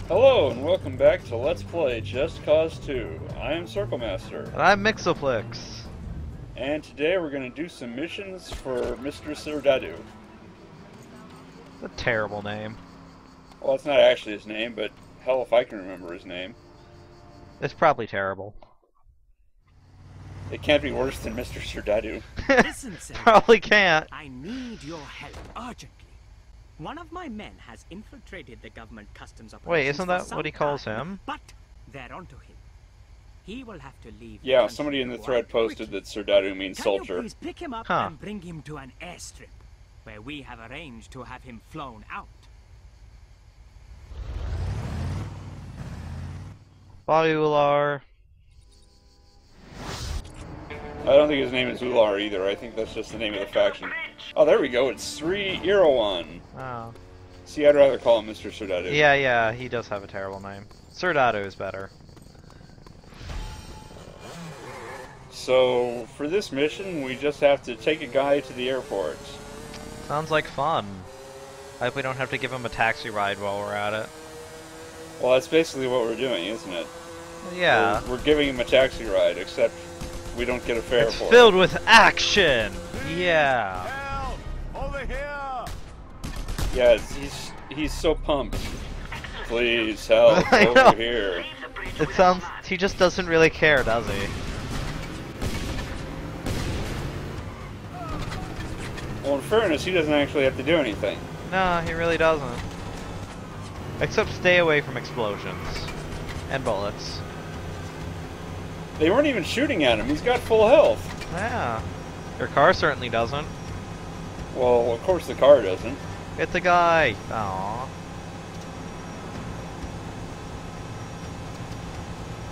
Hello and welcome back to Let's Play Just Cause 2. I am Circle Master. And I'm myxlplykx. And today we're going to do some missions for Mr. Serdadu. A terrible name. Well, it's not actually his name, but hell if I can remember his name. It's probably terrible. It can't be worse than Mr. Serdadu. Listen, sir. Probably can't. I need your help urgently. One of my men has infiltrated the government customs operations. Wait, isn't for that some what he calls time, him? But they're onto him. He will have to leave. the Yeah, country somebody in the quite thread posted quickly. that Serdadu means Can soldier. you please pick him up Huh. and bring him to an airstrip, where we have arranged to have him flown out? Ular. I don't think his name is Ular either. I think that's just the name of the faction. Oh, there we go. It's 3 Erawan. Oh. See, I'd rather call him Mr. Serdadu. Yeah, he does have a terrible name. Serdadu is better. So, for this mission, we just have to take a guy to the airport. Sounds like fun. I hope we don't have to give him a taxi ride while we're at it. Well, that's basically what we're doing, isn't it? Yeah. We're giving him a taxi ride, except we don't get a fare It's for filled it. with action! Yeah. Help! Over here! Yeah, he's so pumped. Please help I know. over here. It sounds... he just doesn't really care, does he? Well, in fairness, he doesn't actually have to do anything. No, he really doesn't. Except stay away from explosions. And bullets. They weren't even shooting at him. He's got full health. Yeah. Your car certainly doesn't. Well, of course the car doesn't. It's a guy. Aww.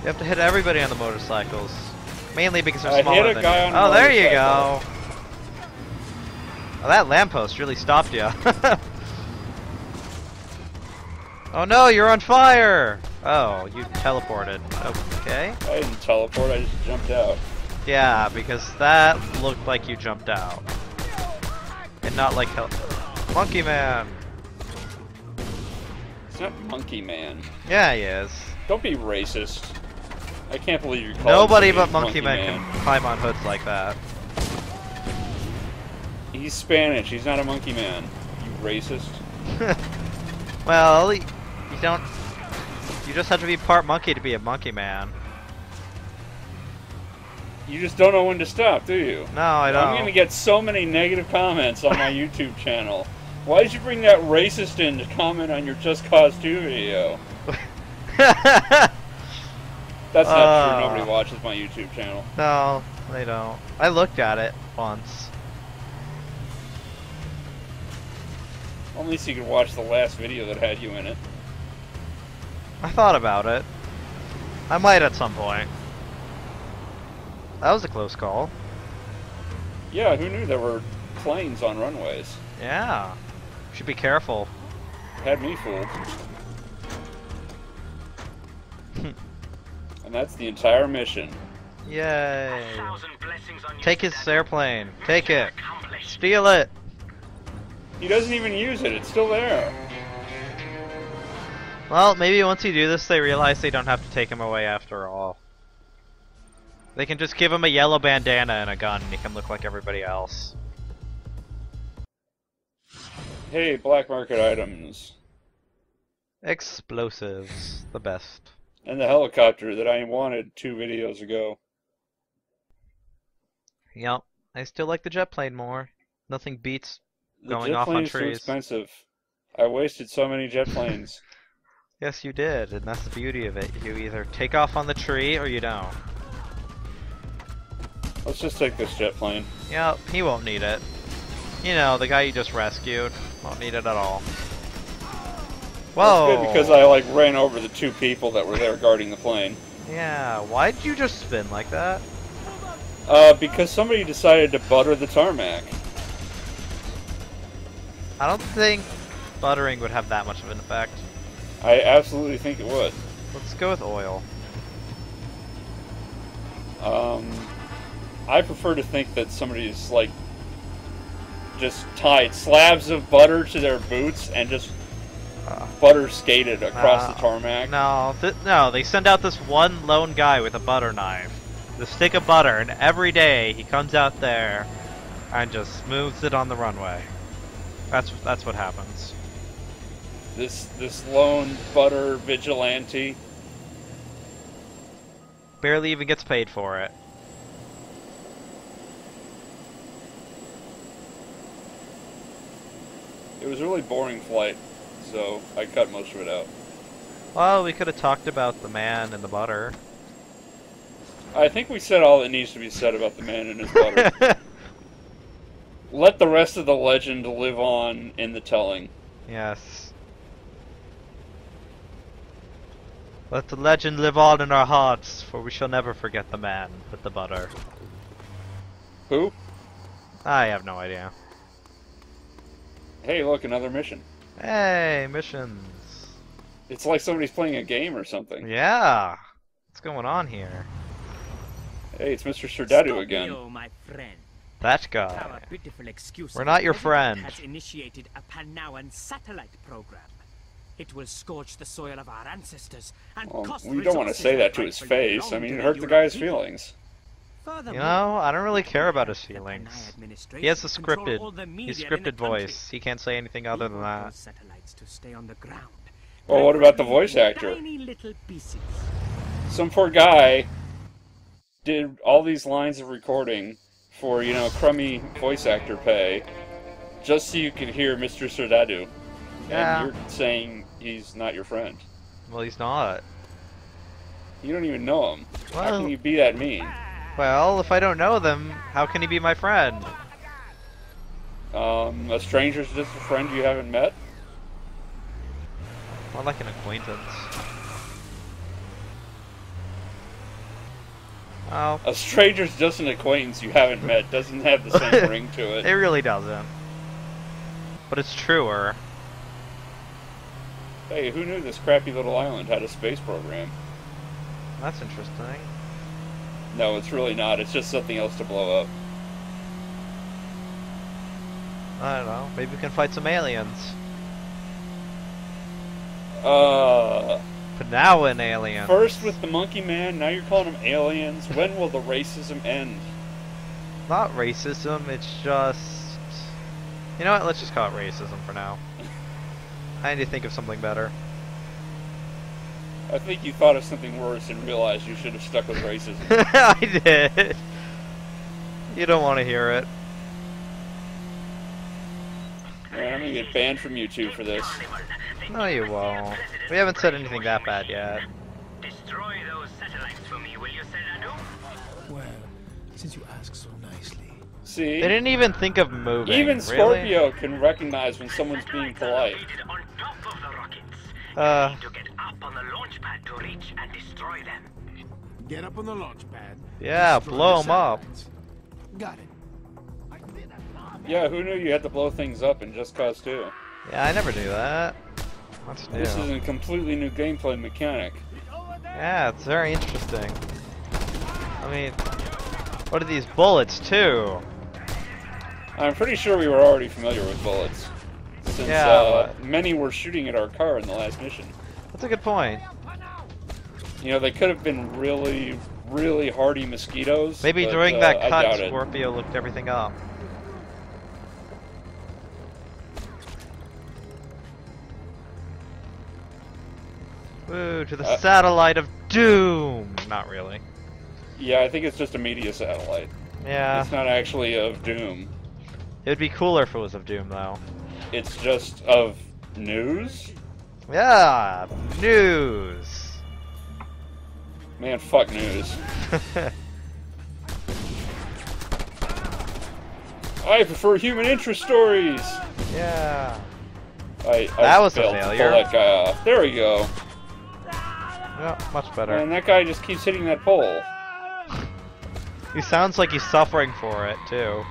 You have to hit everybody on the motorcycles. Mainly because they're I smaller hit a than guy you. on a Oh, there you motorcycle. go. Oh, that lamppost really stopped you. Oh no, you're on fire! Oh, you teleported. Okay. I didn't teleport, I just jumped out. Yeah, because that looked like you jumped out. And not like Monkey Man. It's not Monkey Man. Yeah, he is. Don't be racist. I can't believe you're calling Nobody somebody but Monkey Man can climb on hoods like that. He's Spanish, he's not a monkey man. You racist. Well, you don't... you just have to be part monkey to be a monkey man. You just don't know when to stop, do you? No, I don't. I'm gonna get so many negative comments on my YouTube channel. Why did you bring that racist in to comment on your Just Cause 2 video? That's not true, nobody watches my YouTube channel. No, they don't. I looked at it once. At least you could watch the last video that had you in it. I thought about it. I might at some point. That was a close call. Yeah, who knew there were planes on runways? Yeah. Should be careful. Had me fooled. And that's the entire mission. Yay. Take his airplane. Take it. Steal it. He doesn't even use it, it's still there. Well, maybe once you do this, they realize they don't have to take him away after all. They can just give him a yellow bandana and a gun, and he can look like everybody else. Hey, black market items. Explosives. The best. And the helicopter that I wanted 2 videos ago. Yep. I still like the jet plane more. Nothing beats The going jet off on plane's too trees. expensive. I wasted so many jet planes. Yes, you did, and that's the beauty of it. You either take off on the tree or you don't. Let's just take this jet plane. Yep, he won't need it. You know, the guy you just rescued won't need it at all. Whoa! That's good because I like ran over the 2 people that were there guarding the plane. Yeah, why'd you just spin like that? Because somebody decided to butter the tarmac. I don't think buttering would have that much of an effect. I absolutely think it would. Let's go with oil. I prefer to think that somebody's like just tied slabs of butter to their boots and just butter skated across the tarmac? No, no, they send out this one lone guy with a butter knife, the stick of butter, and every day he comes out there and just smooths it on the runway. That's what happens. This lone butter vigilante Barely even gets paid for it. It was a really boring flight, so I cut most of it out. Well, we could have talked about the man and the butter. I think we said all that needs to be said about the man and his butter. Let the rest of the legend live on in the telling. Yes. Let the legend live on in our hearts, for we shall never forget the man with the butter. Who? I have no idea. Hey, look, another mission. Hey, missions. It's like somebody's playing a game or something. Yeah. What's going on here? Hey, it's Mr. Sordadu again. Scorpio, my friend. That Our guy. pitiful excuse. We're not your the government friend. Has initiated a Panawan satellite program. It will scorch the soil of our ancestors and Well, cost we don't want to resources say that that to his rightfully face. belong I mean, to it the hurt the guy's European. feelings. Furthermore, You know, I don't really care about his the feelings. Panay administration He has the control all the scripted, media his in the scripted country. voice. He can't say anything other We than want that. those satellites to stay on the ground. Well, what about the preferably voice actor? Tiny little pieces. Some poor guy did all these lines of recording for, you know, crummy voice actor pay, just so you could hear Mr. Sordadu. Yeah. And you're saying he's not your friend. Well, he's not. You don't even know him. How Well- can you be that mean? Well, if I don't know them, how can he be my friend? A stranger's just a friend you haven't met? More like an acquaintance. Oh, A stranger's just an acquaintance you haven't met doesn't have the same ring to it it. really doesn't. But it's truer. Hey, who knew this crappy little island had a space program? That's interesting. No, it's really not. It's just something else to blow up. I don't know. Maybe we can fight some aliens. Panawan aliens. First with the monkey man, now you're calling them aliens. When will the racism end? Not racism, it's just... You know what, let's just call it racism for now. I need to think of something better. I think you thought of something worse and realized you should have stuck with racism. I did. You don't want to hear it. Man, I'm gonna get banned from YouTube for this. No, you won't. We haven't said anything that bad yet. Destroy those satellites for me, will you, Sordadu? Well, since you ask so nicely. See? They didn't even think of moving. Even really? Scorpio can recognize when someone's being polite. Located on top of the rockets. Uh. You need to get up on the launch pad to reach and destroy them. Get up on the launch pad. Yeah, destroy blow the 'em up. satellites. Got it. Yeah, who knew you had to blow things up in Just Cause 2? Yeah, I never knew that. That's new. This is a completely new gameplay mechanic. Yeah, it's very interesting. I mean, what are these bullets, too? I'm pretty sure we were already familiar with bullets. Since Yeah, many were shooting at our car in the last mission. That's a good point. You know, they could have been really, really hardy mosquitoes. Maybe but, during that I cut, doubt it. Scorpio looked everything up. Woo, to the satellite of doom! Not really. Yeah, I think it's just a media satellite. Yeah. It's not actually of doom. It would be cooler if it was of doom, though. It's just of news? Yeah! News! Man, fuck news. I prefer human interest stories! Yeah. I That was a failed to failure. pull that guy off. There we go. Yeah, much better. And that guy just keeps hitting that pole. He sounds like he's suffering for it, too.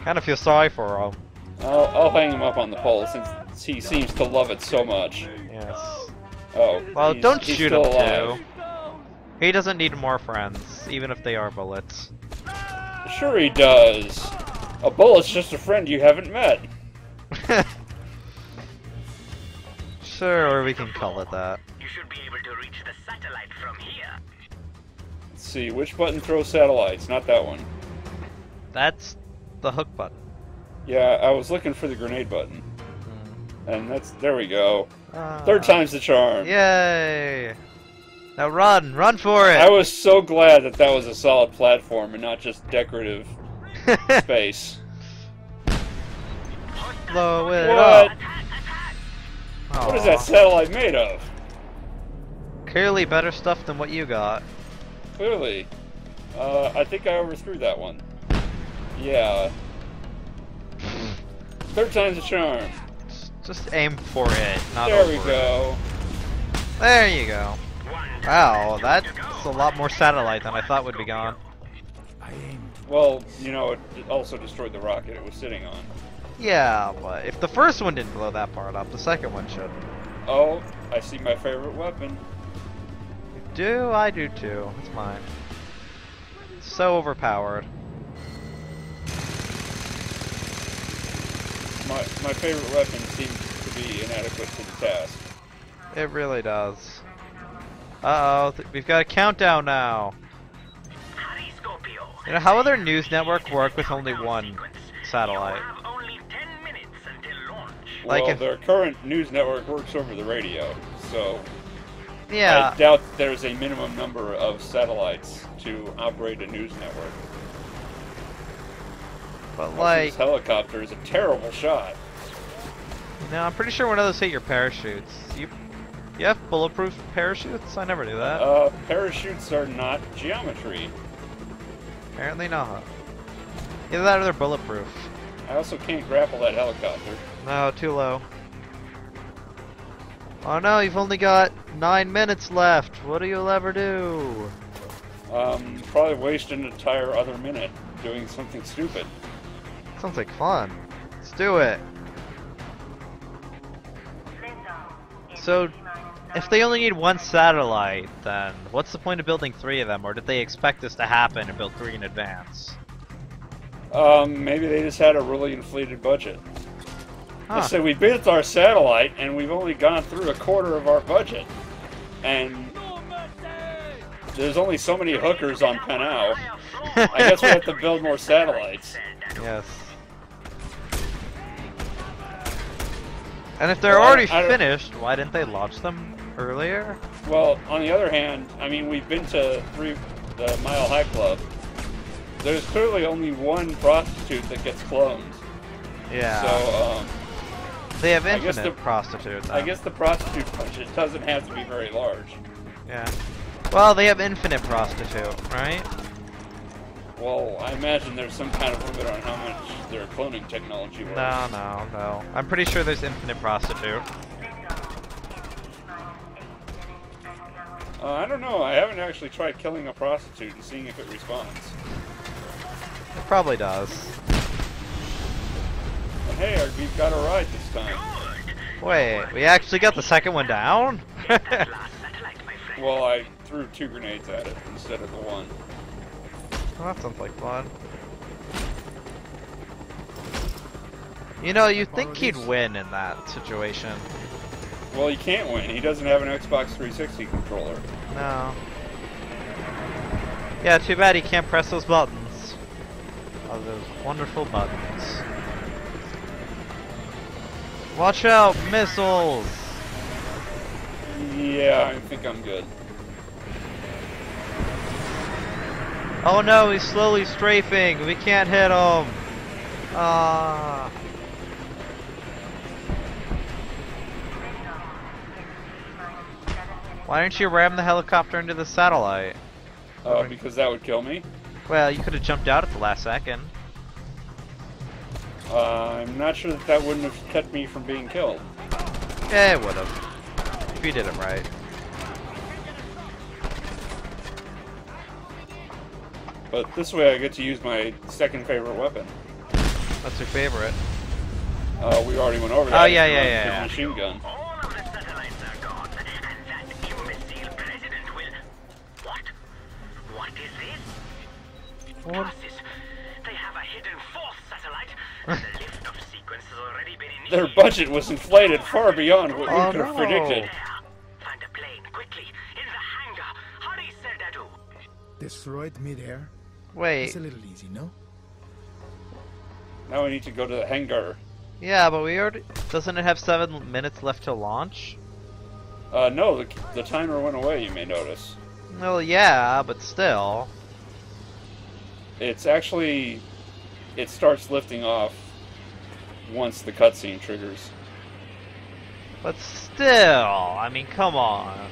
Kind of feel sorry for him. I'll hang him up on the pole since he seems to love it so much. Yes. Oh. Well, he's- don't he's shoot still him, alive. too. He doesn't need more friends, even if they are bullets. Sure he does. A bullet's just a friend you haven't met. Sure, we can call it that. You should be able to reach the satellite from here. Let's see, which button throws satellites? Not that one. That's the hook button. Yeah, I was looking for the grenade button. And there we go. Ah. Third time's the charm. Yay! Now run for it! I was so glad that was a solid platform and not just decorative space. Blow it What? up! What is that satellite made of? Clearly better stuff than what you got. Clearly. I think I overthrew that one. Yeah. Third time's a charm. Just aim for it, not There over we it. go. There you go. Wow, that's a lot more satellite than I thought would be gone. I aimed. Well, you know, it also destroyed the rocket it was sitting on. Yeah, but if the first one didn't blow that part up, the second one should. Oh, I see my favorite weapon. Do I do too? It's mine. So overpowered. My favorite weapon seems to be inadequate to the task. It really does. Uh-oh, we've got a countdown now. Hurry, Scorpio. You know, how other news network work with only one satellite? You have only 10 minutes until launch. Like Well, if- their current news network works over the radio, so Yeah, I doubt there's a minimum number of satellites to operate a news network. but This like, helicopter is a terrible shot. no, I'm pretty sure one of those hit your parachutes. You have bulletproof parachutes? I never knew that. Parachutes are not geometry. Apparently not. Either that or they're bulletproof. I also can't grapple that helicopter. No, too low. Oh no, you've only got 9 minutes left. What do you ever do? Probably waste an entire other minute doing something stupid. Sounds like fun. Let's do it. So, if they only need one satellite, then what's the point of building 3 of them? Or did they expect this to happen and build 3 in advance? Maybe they just had a really inflated budget. Huh. They said we built our satellite and we've only gone through a quarter of our budget. And there's only so many hookers on Panau. I guess we have to build more satellites. Yes. And if they're Well, already I don't- finished, why didn't they launch them earlier? Well, on the other hand, I mean, we've been to the Mile High Club. There's clearly only one prostitute that gets cloned. Yeah. So, they have I guess infinite the- prostitute. I then. guess the prostitute budget doesn't have to be very large. Yeah. Well, they have infinite prostitute, right? Well, I imagine there's some kind of limit on how much their cloning technology works. No. I'm pretty sure there's infinite prostitute. I don't know. I haven't actually tried killing a prostitute and seeing if it responds. It probably does. But hey, we've got a ride this time. Wait, we actually got the second one down? Last satellite, my friend. Well, I threw 2 grenades at it instead of the 1. Well, that sounds like fun. You know, you'd think he'd win in that situation. Well, he can't win. He doesn't have an Xbox 360 controller. No. Yeah, too bad he can't press those buttons. Oh, those wonderful buttons. Watch out, missiles! Yeah, I think I'm good. Oh no, he's slowly strafing. We can't hit him. Ah. Why didn't you ram the helicopter into the satellite? Because that would kill me. Well, you could have jumped out at the last second. I'm not sure that wouldn't have kept me from being killed. Yeah, it would have. If you did it right. But this way I get to use my second favorite weapon. What's your favorite? We already went over that. Oh, yeah, It's yeah, the yeah. machine gun. All of the satellites are gone, and that imbecile president will... What? What is this? What? Process. They have a hidden 4th satellite, and the lift-off sequence has already been initiated. their budget was inflated far beyond what Oh, we could have no. predicted. Find a plane, quickly. In the hangar. Hurry, Serdadu. Destroyed midair. Wait. It's a little easy, no? Now we need to go to the hangar. Yeah, but we already... Doesn't it have 7 minutes left to launch? No, the timer went away, you may notice. Well, yeah, but still. It's actually... It starts lifting off once the cutscene triggers. But still, I mean, come on.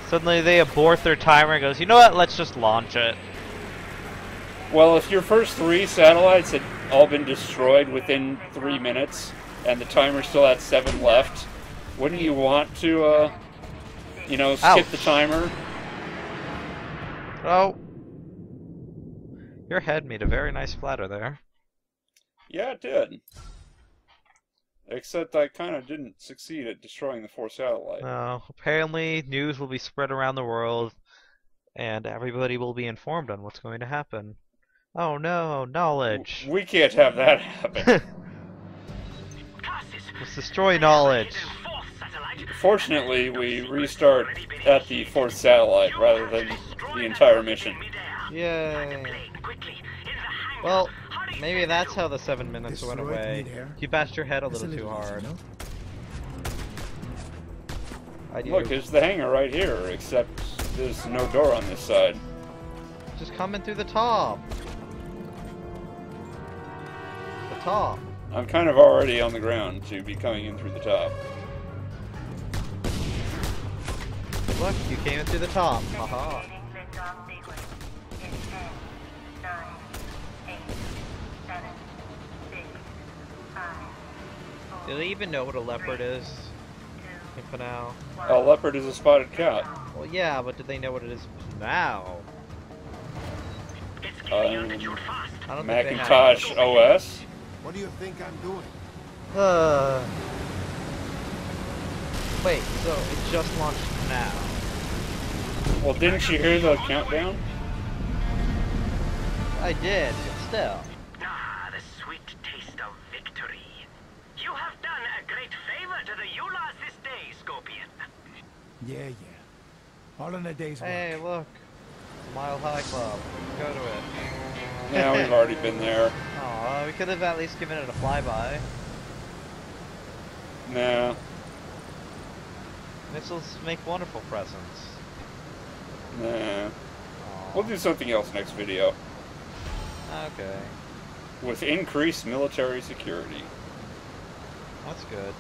Suddenly they abort their timer and goes, you know what, let's just launch it. Well, if your first 3 satellites had all been destroyed within 3 minutes, and the timer still had 7 left, wouldn't you want to, you know, skip Ouch. the timer? Oh. Your head made a very nice splatter there. Yeah, it did. Except I kind of didn't succeed at destroying the 4 satellites. No, apparently news will be spread around the world, and everybody will be informed on what's going to happen. Oh no, knowledge. We can't have that happen. Let's destroy knowledge. Fortunately, we restart at the 4th satellite rather than the entire mission. Yay. Well, maybe that's how the 7 minutes went Destroyed away. midair. You bashed your head a It's little too easy, hard. no? I do. Look, there's the hangar right here, except there's no door on this side. Just come in through the top. The top. I'm kind of already on the ground to be coming in through the top. Look, you came in through the top. Haha. Do they even know what a leopard is? For now. A leopard is a spotted cat. Well, yeah, but do they know what it is now? I don't think they have. Macintosh OS? What do you think I'm doing? Wait, so it just launched now? Well, didn't you hear the countdown? I did, but still. Ah, the sweet taste of victory. You have done a great favor to the Yulas this day, Scorpion. Yeah. All in a day's work. Hey, look. Mile High Club. Go to it. Yeah, we've already been there. Aw, we could have at least given it a flyby. Nah. Missiles make wonderful presents. Nah. Aw. We'll do something else next video. Okay. With increased military security. That's good.